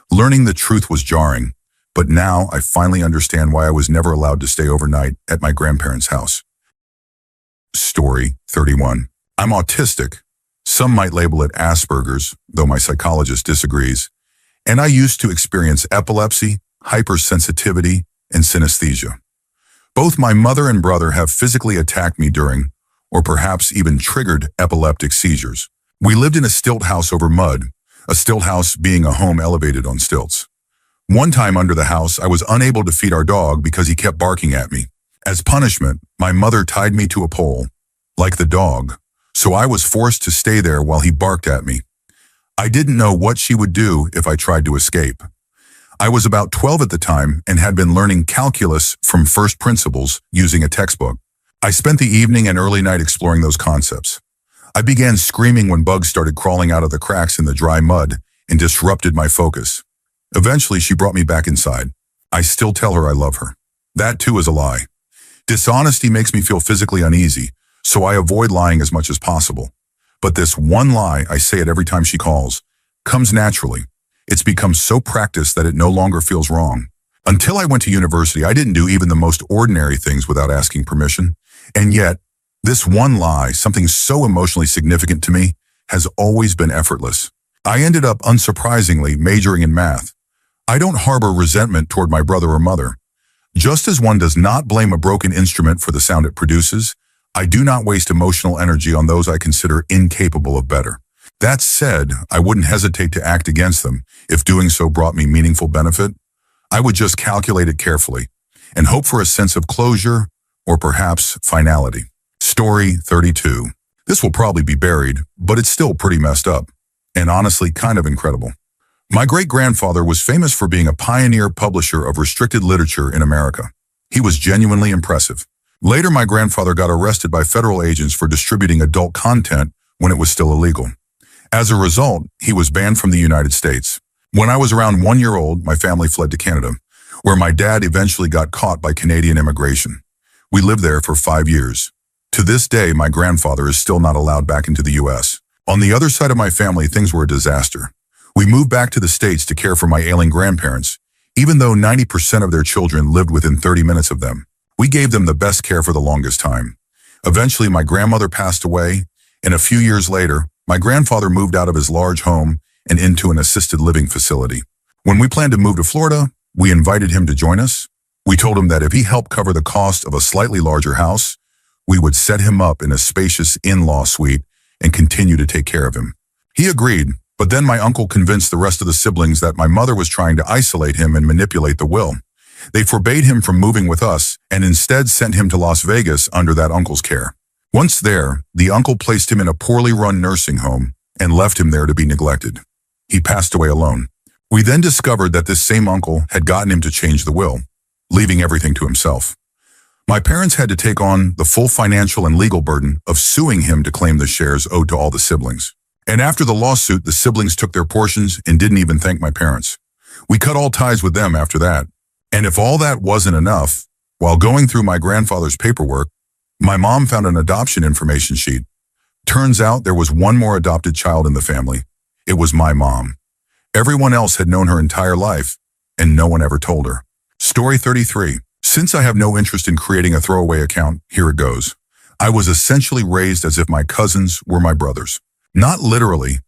Learning the truth was jarring, but now I finally understand why I was never allowed to stay overnight at my grandparents' house. Story 31. I'm autistic. Some might label it Asperger's, though my psychologist disagrees. And I used to experience epilepsy, hypersensitivity, and synesthesia. Both my mother and brother have physically attacked me during, or perhaps even triggered, epileptic seizures. We lived in a stilt house over mud, a stilt house being a home elevated on stilts. One time under the house, I was unable to feed our dog because he kept barking at me. As punishment, my mother tied me to a pole, like the dog, so I was forced to stay there while he barked at me. I didn't know what she would do if I tried to escape. I was about 12 at the time and had been learning calculus from first principles using a textbook. I spent the evening and early night exploring those concepts. I began screaming when bugs started crawling out of the cracks in the dry mud and disrupted my focus. Eventually, she brought me back inside. I still tell her I love her. That too is a lie. Dishonesty makes me feel physically uneasy, so I avoid lying as much as possible. But this one lie, I say it every time she calls, comes naturally. It's become so practiced that it no longer feels wrong. Until I went to university, I didn't do even the most ordinary things without asking permission. And yet, this one lie, something so emotionally significant to me, has always been effortless. I ended up, unsurprisingly, majoring in math. I don't harbor resentment toward my brother or mother. Just as one does not blame a broken instrument for the sound it produces, I do not waste emotional energy on those I consider incapable of better. That said, I wouldn't hesitate to act against them if doing so brought me meaningful benefit. I would just calculate it carefully and hope for a sense of closure or perhaps finality. Story 32. This will probably be buried, but it's still pretty messed up and honestly kind of incredible. My great-grandfather was famous for being a pioneer publisher of restricted literature in America. He was genuinely impressive. Later, my grandfather got arrested by federal agents for distributing adult content when it was still illegal. As a result, he was banned from the United States. When I was around 1 year old, my family fled to Canada, where my dad eventually got caught by Canadian immigration. We lived there for 5 years. To this day, my grandfather is still not allowed back into the U.S. On the other side of my family, things were a disaster. We moved back to the States to care for my ailing grandparents, even though 90% of their children lived within 30 minutes of them. We gave them the best care for the longest time. Eventually, my grandmother passed away, and a few years later, my grandfather moved out of his large home and into an assisted living facility. When we planned to move to Florida, we invited him to join us. We told him that if he helped cover the cost of a slightly larger house, we would set him up in a spacious in-law suite and continue to take care of him. He agreed, but then my uncle convinced the rest of the siblings that my mother was trying to isolate him and manipulate the will. They forbade him from moving with us and instead sent him to Las Vegas under that uncle's care. Once there, the uncle placed him in a poorly run nursing home and left him there to be neglected. He passed away alone. We then discovered that this same uncle had gotten him to change the will, leaving everything to himself. My parents had to take on the full financial and legal burden of suing him to claim the shares owed to all the siblings. And after the lawsuit, the siblings took their portions and didn't even thank my parents. We cut all ties with them after that. And if all that wasn't enough, while going through my grandfather's paperwork, my mom found an adoption information sheet. Turns out there was one more adopted child in the family. It was my mom. Everyone else had known her entire life, and no one ever told her. Story 33. Since I have no interest in creating a throwaway account, here it goes. I was essentially raised as if my cousins were my brothers. Not literally,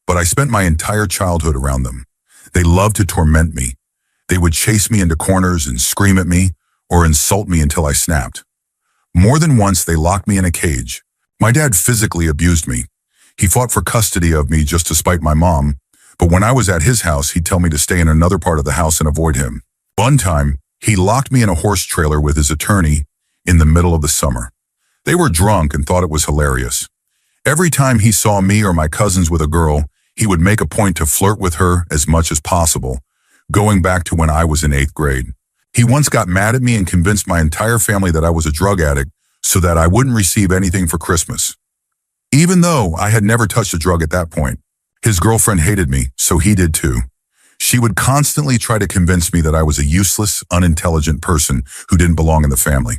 but I spent my entire childhood around them. They loved to torment me. They would chase me into corners and scream at me or insult me until I snapped. More than once, they locked me in a cage. My dad physically abused me. He fought for custody of me just to spite my mom, but when I was at his house, he'd tell me to stay in another part of the house and avoid him. One time, he locked me in a horse trailer with his attorney in the middle of the summer. They were drunk and thought it was hilarious. Every time he saw me or my cousins with a girl, he would make a point to flirt with her as much as possible, going back to when I was in 8th grade. He once got mad at me and convinced my entire family that I was a drug addict so that I wouldn't receive anything for Christmas. Even though I had never touched a drug at that point, His girlfriend hated me, so he did too. She would constantly try to convince me that I was a useless, unintelligent person who didn't belong in the family.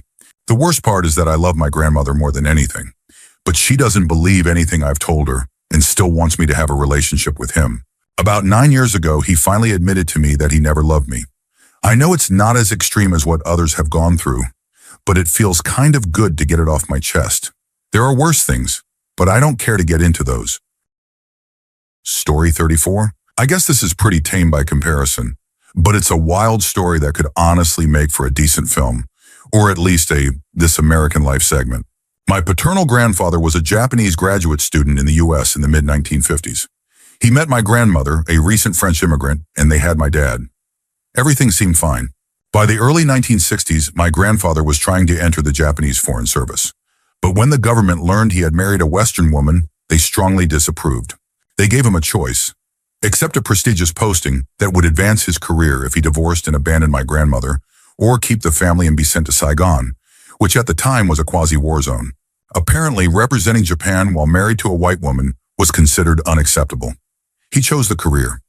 The worst part is that I love my grandmother more than anything, but she doesn't believe anything I've told her and still wants me to have a relationship with him. About 9 years ago, he finally admitted to me that he never loved me. I know it's not as extreme as what others have gone through, but it feels kind of good to get it off my chest. There are worse things, but I don't care to get into those. Story 34. I guess this is pretty tame by comparison, but it's a wild story that could honestly make for a decent film, or at least a This American Life segment. My paternal grandfather was a Japanese graduate student in the U.S. in the mid-1950s. He met my grandmother, a recent French immigrant, and they had my dad. Everything seemed fine. By the early 1960s, my grandfather was trying to enter the Japanese Foreign Service. But when the government learned he had married a Western woman, they strongly disapproved. They gave him a choice: accept a prestigious posting that would advance his career if he divorced and abandoned my grandmother, or keep the family and be sent to Saigon, which at the time was a quasi-war zone. Apparently, representing Japan while married to a white woman was considered unacceptable. He chose the career.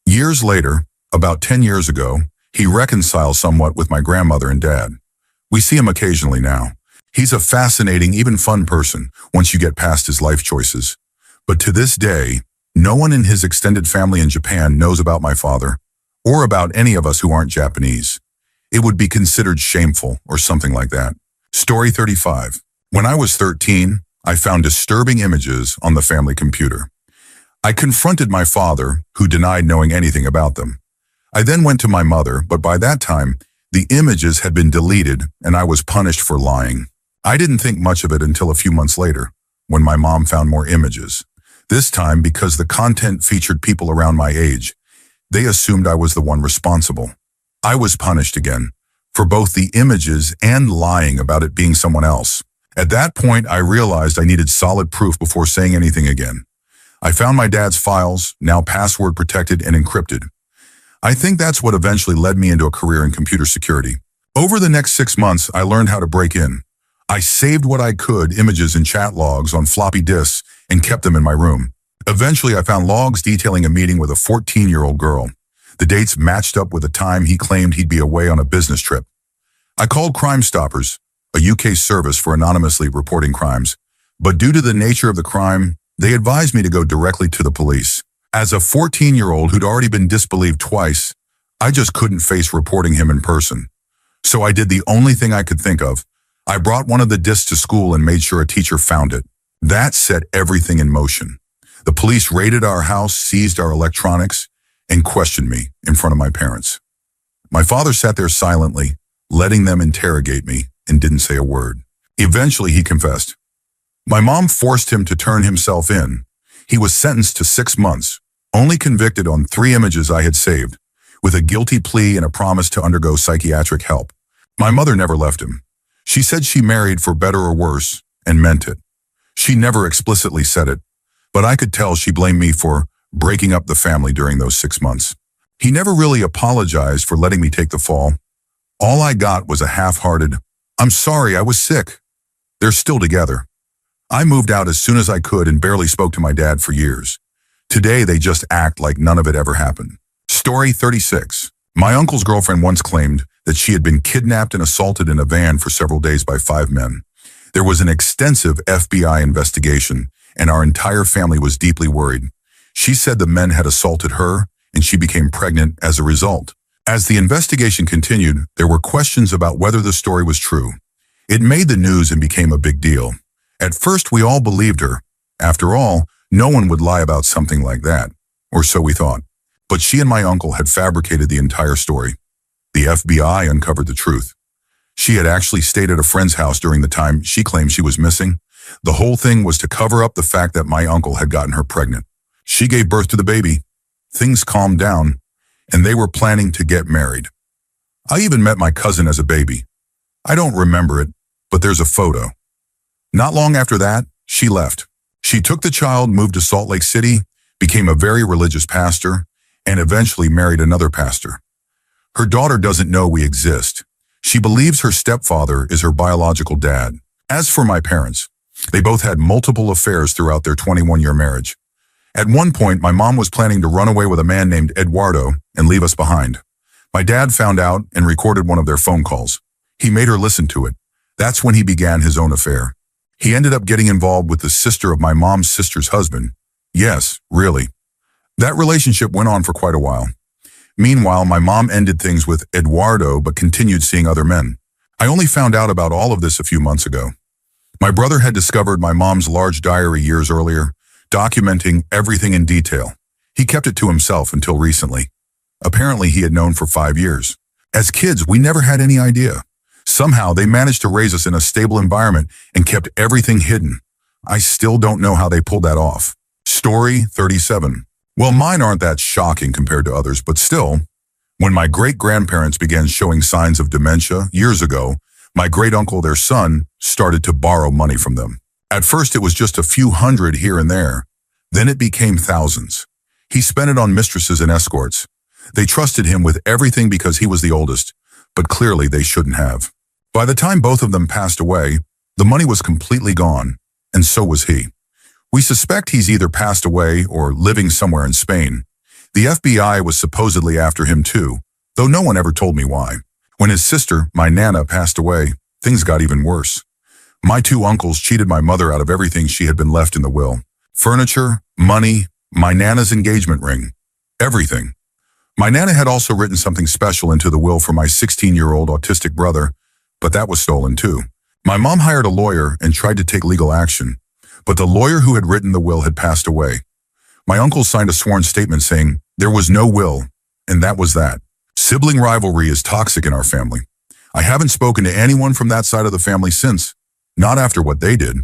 Years later, about 10 years ago, he reconciled somewhat with my grandmother and dad. We see him occasionally now. He's a fascinating, even fun person once you get past his life choices. But to this day, no one in his extended family in Japan knows about my father, or about any of us who aren't Japanese. It would be considered shameful or something like that. Story 35. When I was 13, I found disturbing images on the family computer. I confronted my father, who denied knowing anything about them. I then went to my mother, but by that time, the images had been deleted and I was punished for lying. I didn't think much of it until a few months later, when my mom found more images. This time, because the content featured people around my age, they assumed I was the one responsible. I was punished again, for both the images and lying about it being someone else. At that point, I realized I needed solid proof before saying anything again. I found my dad's files, now password protected and encrypted. I think that's what eventually led me into a career in computer security. Over the next 6 months, I learned how to break in. I saved what I could, images and chat logs, on floppy disks and kept them in my room. Eventually, I found logs detailing a meeting with a 14-year-old girl. The dates matched up with the time he claimed he'd be away on a business trip. I called Crime Stoppers, a UK service for anonymously reporting crimes, but due to the nature of the crime, they advised me to go directly to the police. As a 14-year-old who'd already been disbelieved twice, I just couldn't face reporting him in person. So I did the only thing I could think of. I brought one of the discs to school and made sure a teacher found it. That set everything in motion. The police raided our house, seized our electronics, and questioned me in front of my parents. My father sat there silently, letting them interrogate me, and didn't say a word. Eventually, he confessed. My mom forced him to turn himself in. He was sentenced to 6 months, only convicted on 3 images I had saved, with a guilty plea and a promise to undergo psychiatric help. My mother never left him. She said she married for better or worse, and meant it. She never explicitly said it, but I could tell she blamed me for breaking up the family during those 6 months. He never really apologized for letting me take the fall. All I got was a half-hearted, "I'm sorry, I was sick." They're still together. I moved out as soon as I could and barely spoke to my dad for years. Today, they just act like none of it ever happened. Story 36. My uncle's girlfriend once claimed that she had been kidnapped and assaulted in a van for several days by 5 men. There was an extensive FBI investigation, and our entire family was deeply worried. She said the men had assaulted her, and she became pregnant as a result. As the investigation continued, there were questions about whether the story was true. It made the news and became a big deal. At first, we all believed her. After all, no one would lie about something like that, or so we thought. But she and my uncle had fabricated the entire story. The FBI uncovered the truth. She had actually stayed at a friend's house during the time she claimed she was missing. The whole thing was to cover up the fact that my uncle had gotten her pregnant. She gave birth to the baby. Things calmed down, and they were planning to get married. I even met my cousin as a baby. I don't remember it, but there's a photo. Not long after that, she left. She took the child, moved to Salt Lake City, became a very religious pastor, and eventually married another pastor. Her daughter doesn't know we exist. She believes her stepfather is her biological dad. As for my parents, they both had multiple affairs throughout their 21-year marriage. At one point, my mom was planning to run away with a man named Eduardo and leave us behind. My dad found out and recorded one of their phone calls. He made her listen to it. That's when he began his own affair. He ended up getting involved with the sister of my mom's sister's husband. Yes, really. That relationship went on for quite a while. Meanwhile, my mom ended things with Eduardo but continued seeing other men. I only found out about all of this a few months ago. My brother had discovered my mom's large diary years earlier, documenting everything in detail. He kept it to himself until recently. Apparently, he had known for 5 years. As kids, we never had any idea. Somehow, they managed to raise us in a stable environment and kept everything hidden. I still don't know how they pulled that off. Story 37. Well, mine aren't that shocking compared to others, but still, when my great-grandparents began showing signs of dementia years ago, my great-uncle, their son, started to borrow money from them. At first, it was just a few hundred here and there. Then it became thousands. He spent it on mistresses and escorts. They trusted him with everything because he was the oldest, but clearly they shouldn't have. By the time both of them passed away, the money was completely gone, and so was he. We suspect he's either passed away or living somewhere in Spain. The FBI was supposedly after him too, though no one ever told me why. When his sister, my Nana, passed away, things got even worse. My 2 uncles cheated my mother out of everything she had been left in the will. Furniture, money, my Nana's engagement ring, everything. My Nana had also written something special into the will for my 16-year-old autistic brother, but that was stolen too. My mom hired a lawyer and tried to take legal action, but the lawyer who had written the will had passed away. My uncle signed a sworn statement saying there was no will, and that was that. Sibling rivalry is toxic in our family. I haven't spoken to anyone from that side of the family since, not after what they did.